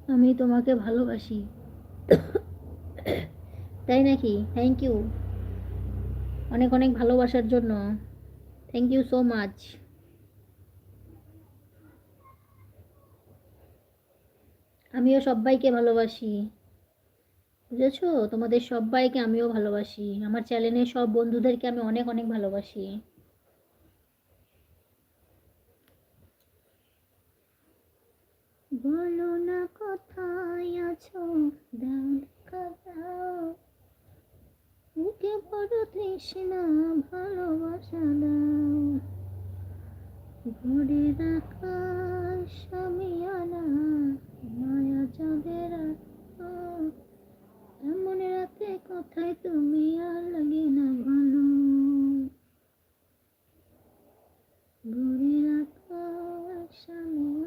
আমি তোমাকে ভালোবাসি। তাই নাকি? থ্যাংক ইউ অনেক অনেক ভালোবাসার জন্য। Thank you so much. আমিও সবাইকে ভালোবাসি, বুঝেছো? তোমাদের সবাইকে আমিও ভালোবাসি, আমার চ্যানেলের সব বন্ধুদেরকে আমি অনেক অনেক ভালোবাসি। বলো না কোথায় আছো, দাও দেখা দাও, বুকে বড় তৃষ্ণা, ভালোবাসা দাও। ভোরের আকাশ